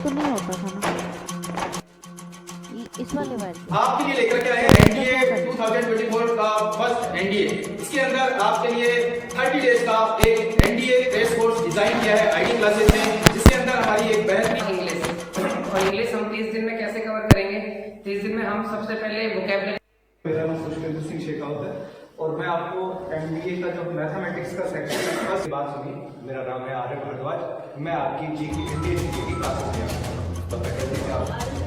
तो नहीं होता था ना इस वाले वाले आपके लिए लेकर के आए हैं एनडीए 2024 का फर्स्ट एनडीए। इसके अंदर आपके लिए 30 डेज का एक एनडीए क्रैश कोर्स डिजाइन किया है आईडी क्लासेस में, जिसके अंदर हमारी एक बेहतरीन इंग्लिश और इंग्लिश हम 30 दिन में कैसे कवर करेंगे। 30 दिन में हम सबसे पहले वोकैबुलरी। मेरा नाम सुष्मित सिंह शेखावत है और मैं आपको एमबीए का जो मैथमेटिक्स का सेक्शन है फर्स्ट बात सुनी। मेरा नाम है आर्य भारद्वाज। मैं आपकी जीके इंडियन जीके की क्लासेस में तो फैकल्टी में आप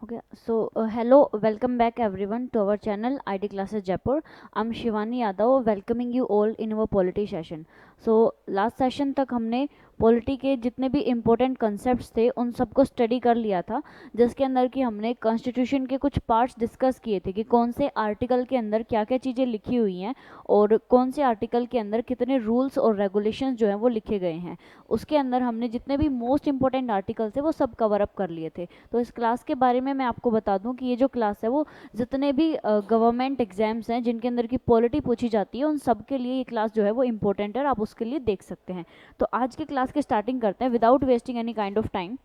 Okay, so hello, welcome back everyone to our channel ID Classes Jaipur. I'm Shivani Yadav, welcoming you all in our polity session. So last session तक हमने पॉलिटी के जितने भी इम्पोर्टेंट कंसेप्ट्स थे उन सबको स्टडी कर लिया था, जिसके अंदर कि हमने कॉन्स्टिट्यूशन के कुछ पार्ट्स डिस्कस किए थे कि कौन से आर्टिकल के अंदर क्या क्या चीज़ें लिखी हुई हैं और कौन से आर्टिकल के अंदर कितने रूल्स और रेगुलेशंस जो हैं वो लिखे गए हैं। उसके अंदर हमने जितने भी मोस्ट इंपॉर्टेंट आर्टिकल थे वो सब कवर अप कर लिए थे। तो इस क्लास के बारे में मैं आपको बता दूं कि ये जो क्लास है वो जितने भी गवर्नमेंट एग्जाम्स हैं जिनके अंदर की पॉलिटी पूछी जाती है उन सब के लिए ये क्लास जो है वो इंपॉर्टेंट है, आप उसके लिए देख सकते हैं। तो आज की क्लास की स्टार्टिंग करते हैं without wasting any kind of time.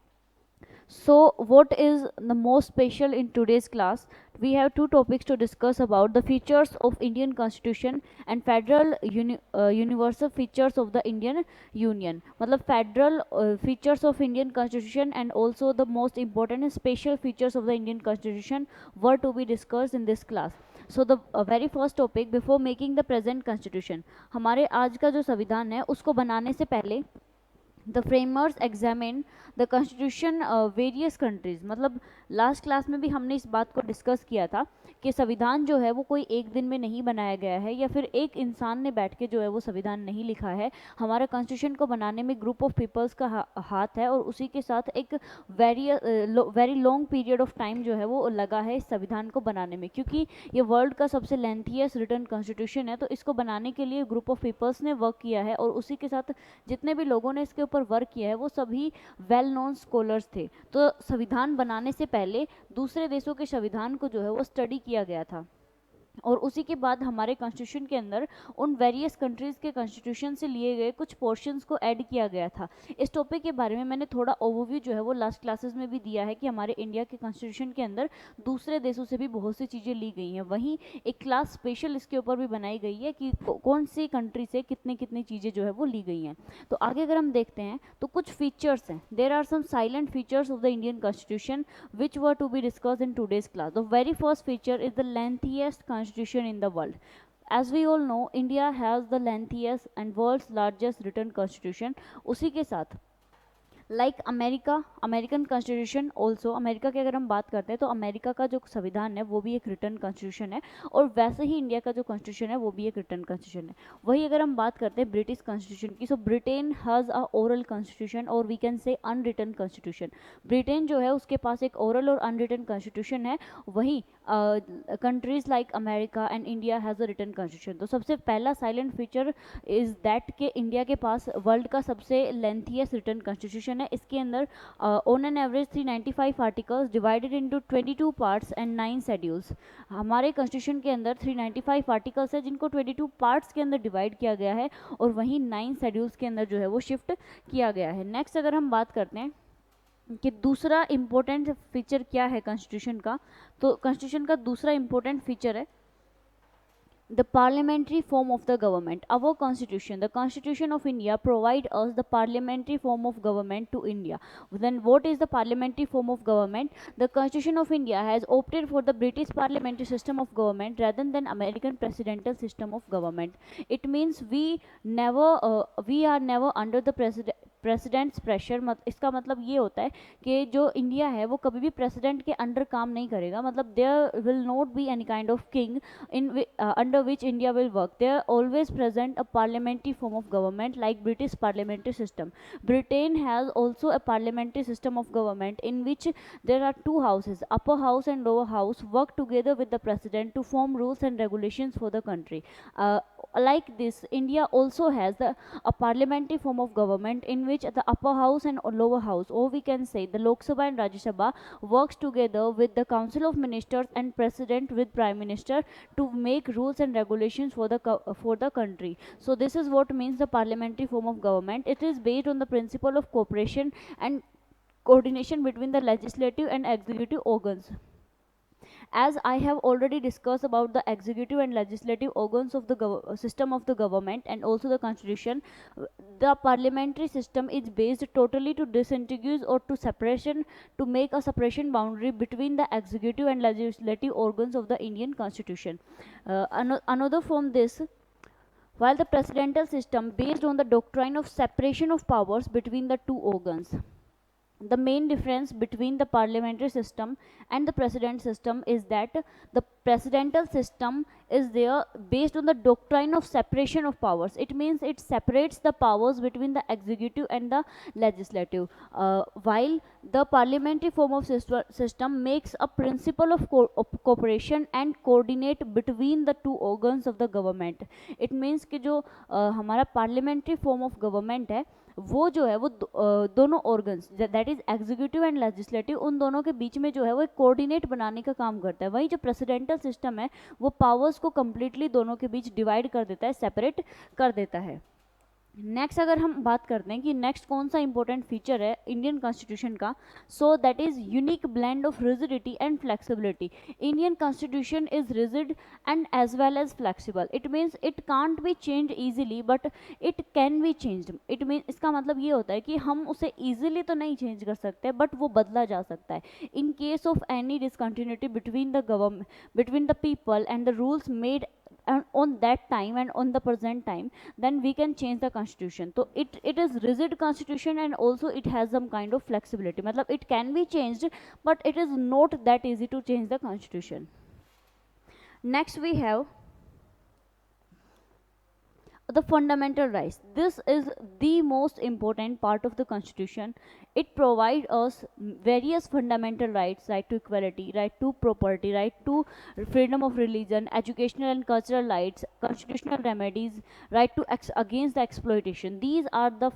So what is the most special in today's class? We have two topics to discuss about the features of Indian Constitution and federal universal features of the Indian Union. मतलब federal features of Indian Constitution and also the most important and special features of the Indian Constitution were to be discussed in this class. So the very first topic before making the present constitution, हमारे आज का जो संविधान है उसको बनाने से पहले the framers examine the constitution various countries. मतलब लास्ट क्लास में भी हमने इस बात को डिस्कस किया था कि संविधान जो है वो कोई एक दिन में नहीं बनाया गया है या फिर एक इंसान ने बैठ के जो है वो संविधान नहीं लिखा है। हमारा कॉन्स्टिट्यूशन को बनाने में ग्रुप ऑफ पीपल्स का हाथ है और उसी के साथ एक very long period of time जो है वो लगा है इस संविधान को बनाने में, क्योंकि ये वर्ल्ड का सबसे लेंथीएस्ट रिटन कॉन्स्टिट्यूशन है। तो इसको बनाने के लिए ग्रुप ऑफ पीपल्स ने वर्क किया है और उसी के साथ जितने भी लोगों ने इसके ऊपर वर्क किया है वो सभी वेल नोन स्कॉलर्स थे। तो संविधान बनाने से पहले दूसरे देशों के संविधान को जो है वो स्टडी किया गया था और उसी के बाद हमारे कॉन्स्टिट्यूशन के अंदर उन वेरियस कंट्रीज़ के कॉन्स्टिट्यूशन से लिए गए कुछ पोर्शंस को ऐड किया गया था। इस टॉपिक के बारे में मैंने थोड़ा ओवरव्यू जो है वो लास्ट क्लासेस में भी दिया है कि हमारे इंडिया के कॉन्स्टिट्यूशन के अंदर दूसरे देशों से भी बहुत सी चीज़ें ली गई हैं। वहीं एक क्लास स्पेशल इसके ऊपर भी बनाई गई है कि कौन सी कंट्री से कितनी कितनी चीज़ें जो है वो ली गई हैं। तो आगे अगर हम देखते हैं तो कुछ फीचर्स हैं, there are some salient features of the Indian constitution which were to be discussed in today's class. The very first feature is the lengthiest constitution in the world. As we all know, India has the lengthiest and world's largest written constitution. उसी के साथ like American constitution also, America की अगर हम बात करते हैं तो अमेरिका का जो संविधान है वो भी एक रिटर्न कॉन्स्टिट्यूशन है और वैसे ही इंडिया का जो कॉन्स्टिट्यूशन है वो भी एक रिटर्न कॉन्स्टिट्यूशन है। वही अगर हम बात करते हैं ब्रिटिश कॉन्स्टिट्यूशन की, so Britain has a oral constitution और we can say unwritten constitution. Britain जो है उसके पास एक ओरल और अनरिटन कॉन्स्टिट्यूशन है, वहीं countries like America and India has a written constitution. तो सबसे पहला साइलेंट फीचर इज दैट के इंडिया के पास वर्ल्ड का सबसे लेंथीएस्ट रिटन कॉन्स्टिट्यूशन है। इसके अंदर on an average 395 articles divided into 22 parts and 9 schedules. हमारे कॉन्स्टिट्यूशन के अंदर 395 आर्टिकल्स है जिनको 22 पार्ट्स के अंदर डिवाइड किया गया है और वहीं 9 शेड्यूल्स के अंदर जो है वो शिफ्ट किया गया है। नेक्स्ट अगर हम बात करते हैं कि दूसरा इम्पोर्टेंट फीचर क्या है कॉन्स्टिट्यूशन का, तो कॉन्स्टिट्यूशन का दूसरा इम्पोर्टेंट फीचर है the parliamentary form of the government. Our constitution, the constitution of India, provide us the parliamentary form of government to India. Then what is the parliamentary form of government? The constitution of India has opted for the British parliamentary system of government rather than American presidential system of government. It means we are never under the president's pressure. इसका मतलब ये होता है कि जो India है वो कभी भी प्रेसिडेंट के अंडर काम नहीं करेगा। मतलब there will not be any kind of king in under which India will work. There always present a parliamentary form of government like British parliamentary system. Britain has also a parliamentary system of government in which there are two houses, upper house and lower house, work together with the president to form rules and regulations for the country. like this, India also has a parliamentary form of government in which the upper house and lower house, or we can say the Lok Sabha and Rajya Sabha, works together with the council of ministers and president with prime minister to make rules and regulations for the country. So this is what means the parliamentary form of government. It is based on the principle of cooperation and coordination between the legislative and executive organs. As I have already discussed about the executive and legislative organs of the system of the government and also the constitution, the parliamentary system is based totally to disintegrate or to separation, to make a separation boundary between the executive and legislative organs of the Indian constitution. Another from this, while the presidential system based on the doctrine of separation of powers between the two organs. The main difference between the parliamentary system and the president system is that the presidential system is there based on the doctrine of separation of powers. It means it separates the powers between the executive and the legislative, while the parliamentary form of system makes a principle of cooperation and coordinate between the two organs of the government. It means कि जो हमारा parliamentary form of government है, वो जो है वो दोनों organs, that is executive and legislative, उन दोनों के बीच में जो है वो एक कोऑर्डिनेट बनाने का काम करता है. वही जो प्रेसिडेंटल सिस्टम है वो पावर्स को कंप्लीटली दोनों के बीच डिवाइड कर देता है, सेपरेट कर देता है. नेक्स्ट अगर हम बात करते हैं कि नेक्स्ट कौन सा इंपॉर्टेंट फीचर है इंडियन कॉन्स्टिट्यूशन का, so that is unique blend of rigidity and flexibility. Indian constitution is rigid and as well as flexible. It means it can't be change easily but it can be changed. It mean इसका मतलब ये होता है कि हम उसे easily तो नहीं चेंज कर सकते बट वो बदला जा सकता है. इन case of any discontinuity between the government, between the people and the rules made on that time and on the present time, then we can change the constitution. So it is rigid constitution and also it has some kind of flexibility. matlab it can be changed but it is not that easy to change the constitution. Next we have the fundamental rights. This is the most important part of the constitution. It provides us various fundamental rights: right to equality, right to property, right to freedom of religion, educational and cultural rights, constitutional remedies, right to against the exploitation. These are the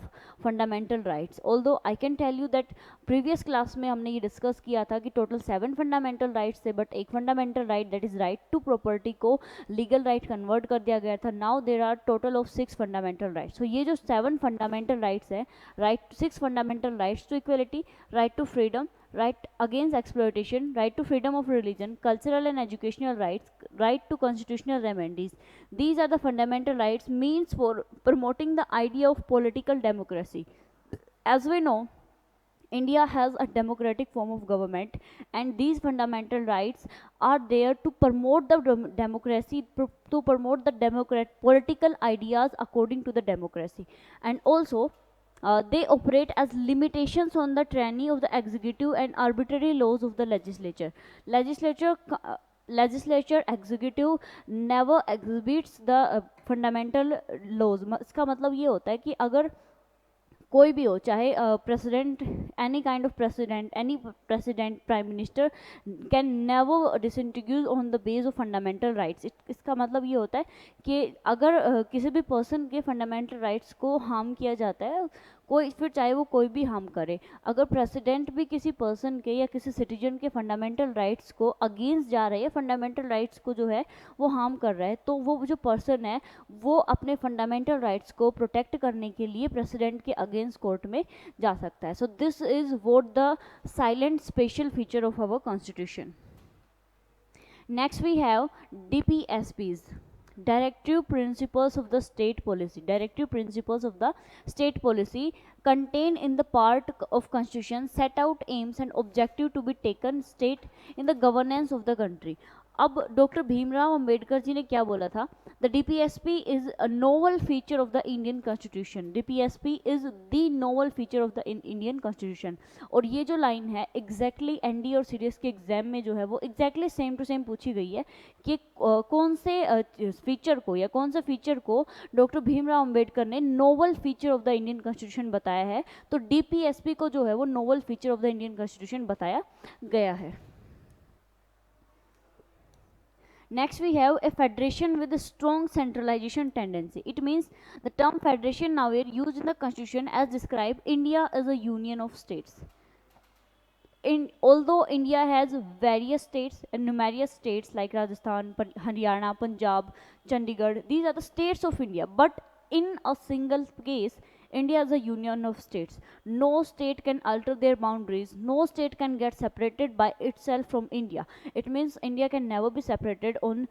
fundamental rights. Although I can tell you that previous class में हमने ये discuss किया था कि total 7 fundamental rights थे, but एक fundamental right that is right to property को legal right convert कर दिया गया था. Now there are total of 6 fundamental rights. So ये जो 7 fundamental rights है, right, 6 fundamental rights to equality, right to freedom, right against exploitation, right to freedom of religion, cultural and educational rights, right to constitutional remedies. These are the fundamental rights means for promoting the idea of political democracy. As we know, India has a democratic form of government and these fundamental rights are there to promote the democracy, to promote the political ideas according to the democracy. And also they operate as limitations on the tyranny of the executive and arbitrary laws of the legislature. Legislature executive never exhibits the fundamental laws. इसका मतलब ये होता है कि अगर कोई भी हो, चाहे president, any kind of president, any president, prime minister can never disintegrate on the base of fundamental rights. इसका मतलब ये होता है कि अगर किसी भी पर्सन के फंडामेंटल राइट्स को हार्म किया जाता है, कोई फिर चाहे वो कोई भी हार्म करे, अगर प्रेसिडेंट भी किसी पर्सन के या किसी सिटीजन के फंडामेंटल राइट्स को अगेंस्ट जा रहे हैं, फंडामेंटल राइट्स को जो है वो हार्म कर रहा है, तो वो जो पर्सन है वो अपने फंडामेंटल राइट्स को प्रोटेक्ट करने के लिए प्रेसिडेंट के अगेंस्ट कोर्ट में जा सकता है. So this is what the salient special feature of our constitution. Next we have DPSPs, Directive Principles of the State Policy. Directive Principles of the State Policy contain in the part of Constitution set out aims and objective to be taken state in the governance of the country. अब doctor Bhimrao Ambedkar ji ने क्या बोला था? The DPSP is a novel feature of the Indian constitution. DPSP is the novel feature of the Indian constitution. और ये जो line है exactly ND और सीडीएस के एग्जाम में जो है वो एग्जैक्टली सेम टू सेम पूछी गई है कि कौन से फीचर को या कौन से फीचर को डॉक्टर भीमराव अंबेडकर ने novel feature of the Indian constitution बताया है. तो DPSP को जो है वो novel feature of the Indian constitution बताया गया है. Next we have a federation with a strong centralization tendency. It means the term federation now here used in the constitution as described India as a union of states. Although India has various states and numerous states like Rajasthan, Haryana, Punjab, Chandigarh, these are the states of India, but in a single case, India is a union of states. No state can alter their boundaries. No state can get separated by itself from India. It means India can never be separated on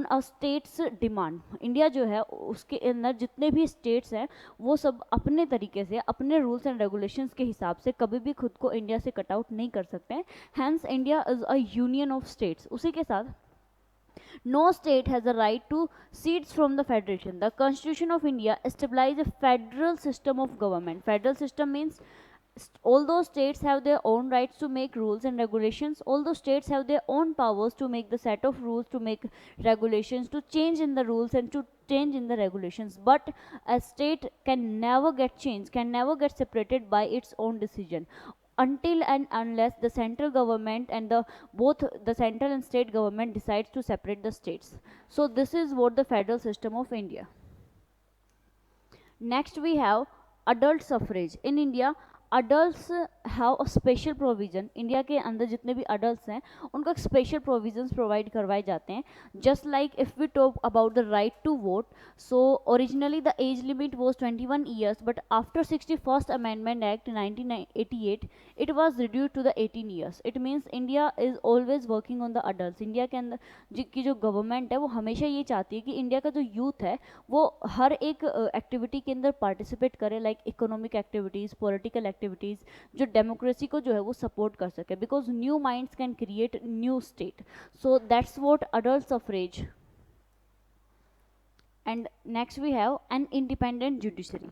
a state's demand. India जो है उसके अंदर जितने भी states हैं वो सब अपने तरीके से अपने रूल्स एंड रेगुलेशंस के हिसाब से कभी भी खुद को इंडिया से कट आउट नहीं कर सकते हैं. Hence India is a union of states. उसी के साथ no state has a right to seats from the federation. The Constitution of India establishes a federal system of government. Federal system means although states have their own rights to make rules and regulations, although states have their own powers to make the set of rules, to make regulations, to change in the rules and to change in the regulations, but a state can never get changed, can never get separated by its own decision until and unless the central government and both the central and state government decides to separate the states. So this is what the federal system of India. Next we have adult suffrage. In India adults have a special provision. India के अंदर जितने भी adults हैं उनको एक special provisions provide करवाए जाते हैं. Just like if we talk about the right to vote, so originally the age limit was 21 years, but after 61st Amendment Act 1988 it was reduced to the 18 years. It means India is always working on the adults. India के अंदर की जो government है वो हमेशा ये चाहती है कि इंडिया का जो यूथ है वो हर एक एक्टिविटी के अंदर पार्टिसिपेट करे, like economic activities, political activities, जो डेमोक्रेसी को जो है वो सपोर्ट कर सके, because new minds can create new state. So that's what adult suffrage. And next we have an independent judiciary.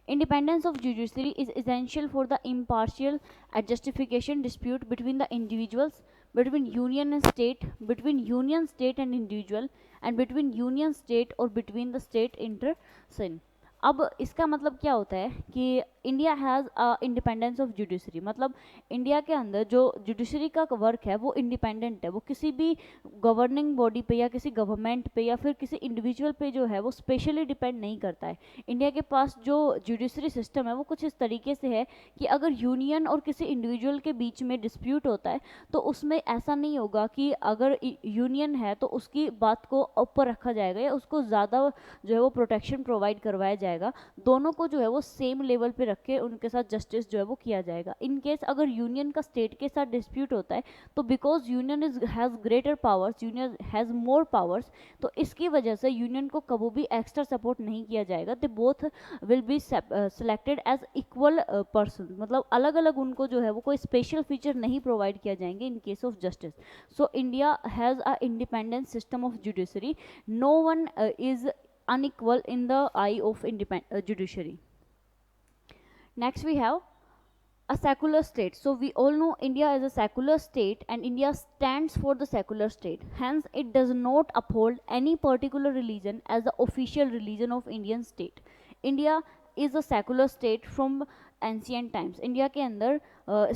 Independence of judiciary is essential for the impartial adjustification dispute between the individuals, between union and state, between union state and individual, and between union state or between the state intersin. अब इसका मतलब क्या होता है कि India has independence of judiciary, मतलब India के अंदर जो जुडिशरी का वर्क है वो इंडिपेंडेंट है, वो किसी भी गवर्निंग बॉडी पे या किसी गवर्नमेंट पे या फिर किसी इंडिविजुअल पे जो है वो स्पेशली डिपेंड नहीं करता है. इंडिया के पास जो जुडिशरी सिस्टम है वो कुछ इस तरीके से है कि अगर यूनियन और किसी इंडिविजुअल के बीच में डिस्प्यूट होता है तो उसमें ऐसा नहीं होगा कि अगर यूनियन है तो उसकी बात को ऊपर रखा जाएगा या उसको ज़्यादा जो है वो प्रोटेक्शन प्रोवाइड करवाया जाएगा. दोनों को जो है वो सेम लेवल पे रख के उनके साथ जस्टिस जो है वो किया जाएगा. इन केस अगर यूनियन का स्टेट के साथ डिस्प्यूट होता है तो because union has greater powers, union has more powers, तो इसकी वजह से यूनियन को कभी भी एक्स्ट्रा सपोर्ट नहीं किया जाएगा. They both will be selected as equal person, मतलब अलग अलग उनको जो है वो कोई स्पेशल फीचर नहीं प्रोवाइड किया जाएंगे in case of justice. So India has a independent system of judiciary. No one is unequal in the eye of judiciary. Next we have a secular state. So we all know India is a secular state and India stands for the secular state. Hence it does not uphold any particular religion as the official religion of Indian state. India is a secular state from ancient times. India के अंदर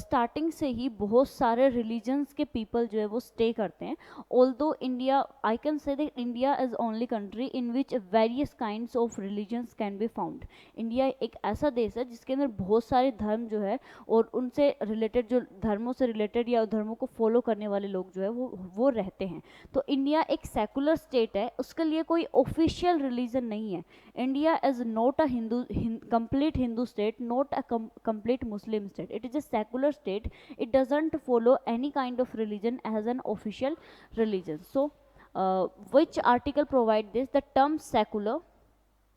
starting से ही बहुत सारे religions के people जो है वो stay करते हैं. Although India, I can say that India is only country in which various kinds of religions can be found. India एक ऐसा देश है जिसके अंदर बहुत सारे धर्म जो है और उनसे रिलेटेड जो धर्मों से रिलेटेड या धर्मों को फॉलो करने वाले लोग जो है वो रहते हैं. तो इंडिया एक सेकुलर स्टेट है, उसके लिए कोई ऑफिशियल रिलीजन नहीं है. India is not a complete Hindu state, not a complete Muslim state. It is a secular state. It doesn't follow any kind of religion as an official religion. So which article provide this? The term secular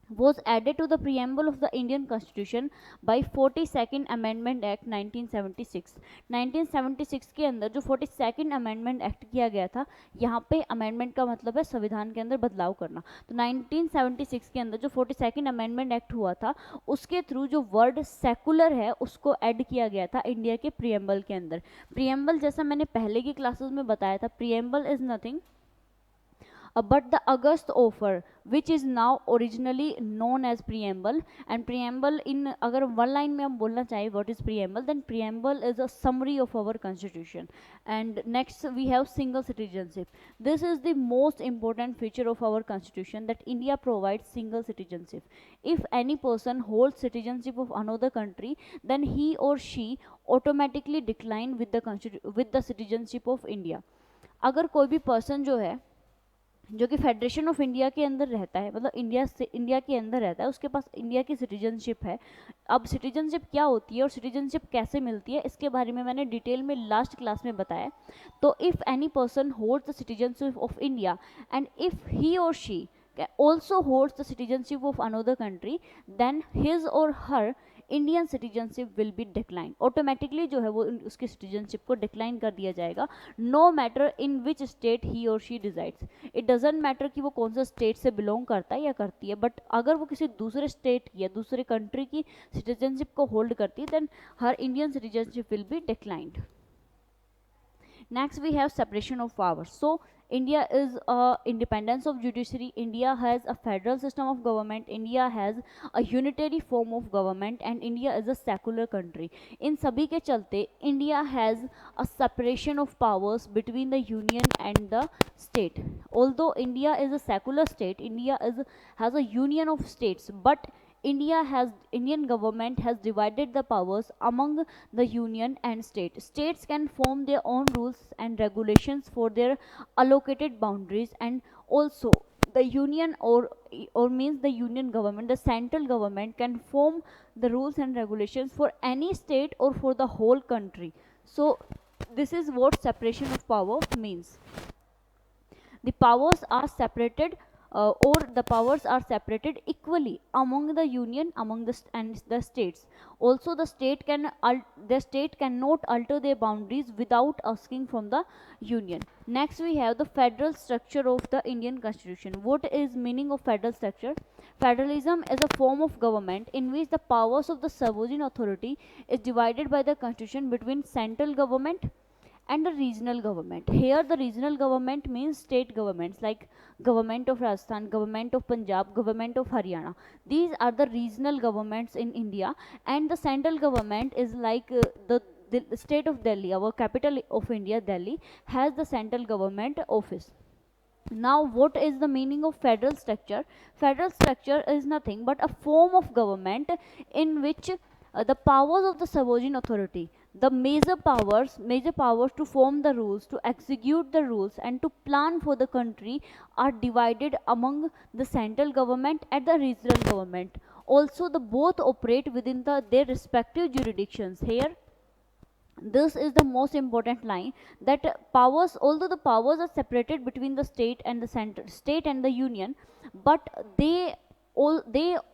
was added to the preamble of the Indian Constitution by 42nd Amendment Act 1976. 1976 के अंदर जो 42nd Amendment Act किया गया था, यहाँ पे amendment का मतलब है संविधान के अंदर बदलाव करना. तो 1976 के अंदर जो 42nd Amendment Act हुआ था उसके थ्रू जो वर्ड सेकुलर है उसको ऐड किया गया था इंडिया के preamble के अंदर. preamble जैसा मैंने पहले की क्लासेस में बताया था, preamble is nothing but the August offer, which is now originally known as preamble, and preamble in अगर one line में हम बोलना चाहें what is preamble, then preamble is a summary of our constitution. And next we have single citizenship. This is the most important feature of our constitution, that India provides single citizenship. If any person holds citizenship of another country, then he or she automatically decline with the citizenship of India. अगर कोई भी person जो है जो कि federation of India के अंदर रहता है, मतलब इंडिया के अंदर रहता है, उसके पास इंडिया की सिटीजनशिप है. अब सिटीजनशिप क्या होती है और सिटीजनशिप कैसे मिलती है, इसके बारे में मैंने डिटेल में लास्ट क्लास में बताया. तो if any person holds the citizenship of India and if he और she also holds the citizenship of another country, then his or her Indian citizenship will B decline. Automatically जो है वो उसकी citizenship को decline कर दिया जाएगा, no matter in which state he और she decides. It doesn't matter कि वो कौन सा स्टेट से बिलोंग करता है या करती है, बट अगर वो किसी दूसरे स्टेट या दूसरे कंट्री की सिटीजनशिप को होल्ड करती है, देन हर Indian citizenship will be declined. Next we have separation of powers. So India is independence of judiciary. India has a federal system of government. India has a unitary form of government, and India is a secular country. In सभी के चलते India has a separation of powers between the union and the state. Although India is a secular state, India has a union of states, but Indian government has divided the powers among the union and state. States can form their own rules and regulations for their allocated boundaries, and also the union or means the union government, the central government can form the rules and regulations for any state or for the whole country. So this is what separation of power means. The powers are separated or the powers are separated equally among the union, among the states. Also the state cannot alter their boundaries without asking from the union. Next we have the federal structure of the Indian constitution. What is meaning of federal structure? Federalism is a form of government in which the powers of the sovereign authority is divided by the constitution between central government and the regional government. Here the regional government means state governments like government of Rajasthan, government of Punjab, government of Haryana. These are the regional governments in India, and the central government is like the state of Delhi, our capital of India, Delhi, has the central government office. Now what is the meaning of federal structure? Federal structure is nothing but a form of government in which the powers of the sovereign authority, the major powers to form the rules, to execute the rules, and to plan for the country are divided among the central government and the regional government. Also the both operate within their respective jurisdictions. Here this is the most important line, that powers, although the powers are separated between the state and the center, state and the union, but they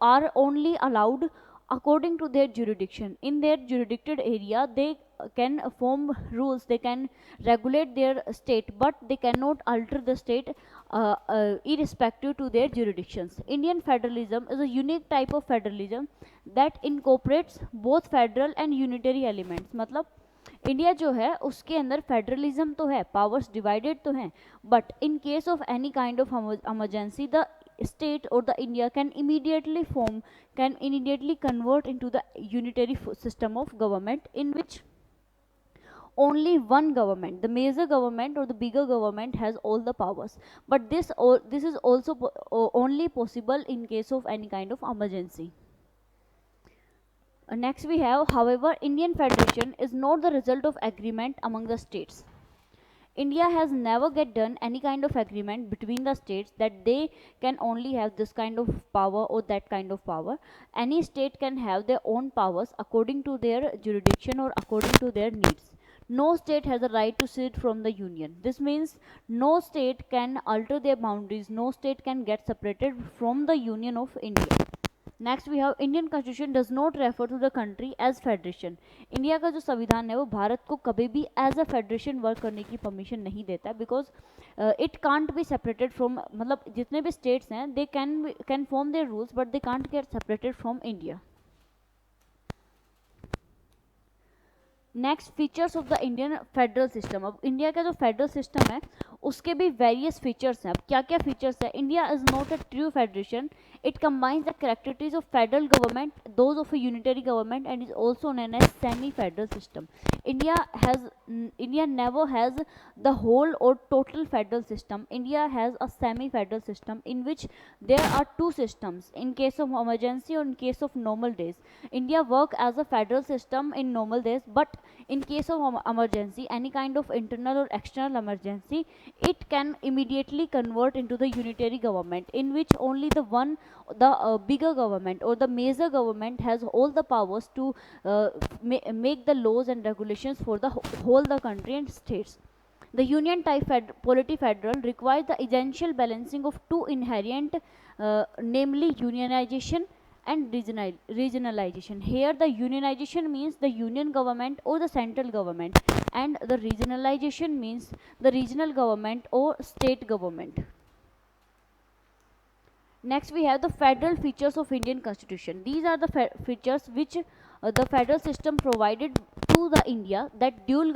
are only allowed according to their jurisdiction. In their jurisdicted area they can form rules, they can regulate their state, but they cannot alter the state irrespective to their jurisdictions. Indian federalism is a unique type of federalism that incorporates both federal and unitary elements. मतलब India जो है उसके अंदर federalism तो है, powers divided तो हैं, but in case of any kind of emergency the state or the India can immediately convert into the unitary system of government, in which only one government, the major government or the bigger government, has all the powers. But this is also only possible in case of any kind of emergency. Next we have, however, Indian Federation is not the result of agreement among the states. India has never get done any kind of agreement between the states that they can only have this kind of power or that kind of power. Any state can have their own powers according to their jurisdiction or according to their needs. No state has a right to sit from the union. This means no state can alter their boundaries, no state can get separated from the union of India. Next we have Indian constitution does not refer to the country as federation. India का जो संविधान है वो भारत को कभी भी as a federation work करने की परमिशन नहीं देता है, because it can't be separated from, मतलब जितने भी स्टेट्स हैं they can form their rules but they can't get separated from India. Next features of the Indian federal system. अब इंडिया का जो फेडरल सिस्टम है उसके भी वेरियस फीचर्स हैं। अब क्या क्या फीचर्स है? India is not a true federation, it combines the characteristics of federal government, those of a unitary government, and is also known as semi-federal system. India has India never has the whole or total federal system. India has a semi-federal system in which there are two systems in case of emergency or in case of normal days. India work as a federal system in normal days, but in case of emergency, any kind of internal or external emergency, it can immediately convert into the unitary government, in which only the bigger government or the major government has all the powers to make the laws and regulations for the whole the country and states. The union type polity federal requires the essential balancing of two inherent, namely unionization and regionalization. Here the unionization means the union government or the central government, and the regionalization means the regional government or state government. Next we have the federal features of Indian Constitution. These are the features which the federal system provided to the India, that dual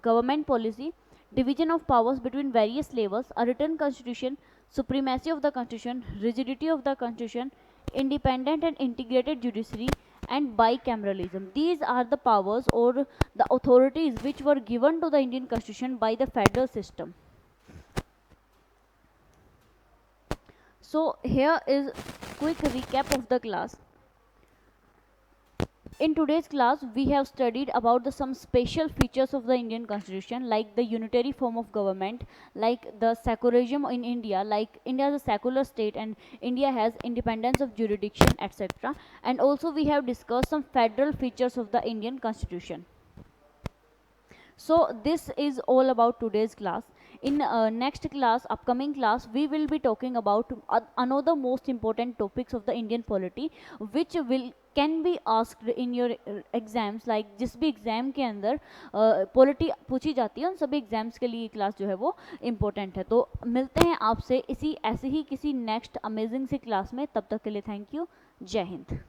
government policy, division of powers between various levels, a written constitution, supremacy of the constitution, rigidity of the constitution, independent and integrated judiciary, and bicameralism. These are the powers or the authorities which were given to the Indian Constitution by the federal system. So here is quick recap of the class. In today's class, we have studied about some special features of the Indian Constitution, like the unitary form of government, like the secularism in India, like India is a secular state and India has independence of jurisdiction, etc. And also we have discussed some federal features of the Indian Constitution. So this is all about today's class. In next class, upcoming class, we will be talking about another most important topics of the Indian polity, which can be asked in your exams. Like जिस भी exam के अंदर polity पूछी जाती है, उन सभी exams के लिए क्लास जो है वो इम्पोर्टेंट है. तो मिलते हैं आपसे इसी ऐसे ही किसी नेक्स्ट अमेजिंग सी क्लास में. तब तक के लिए थैंक यू. जय हिंद.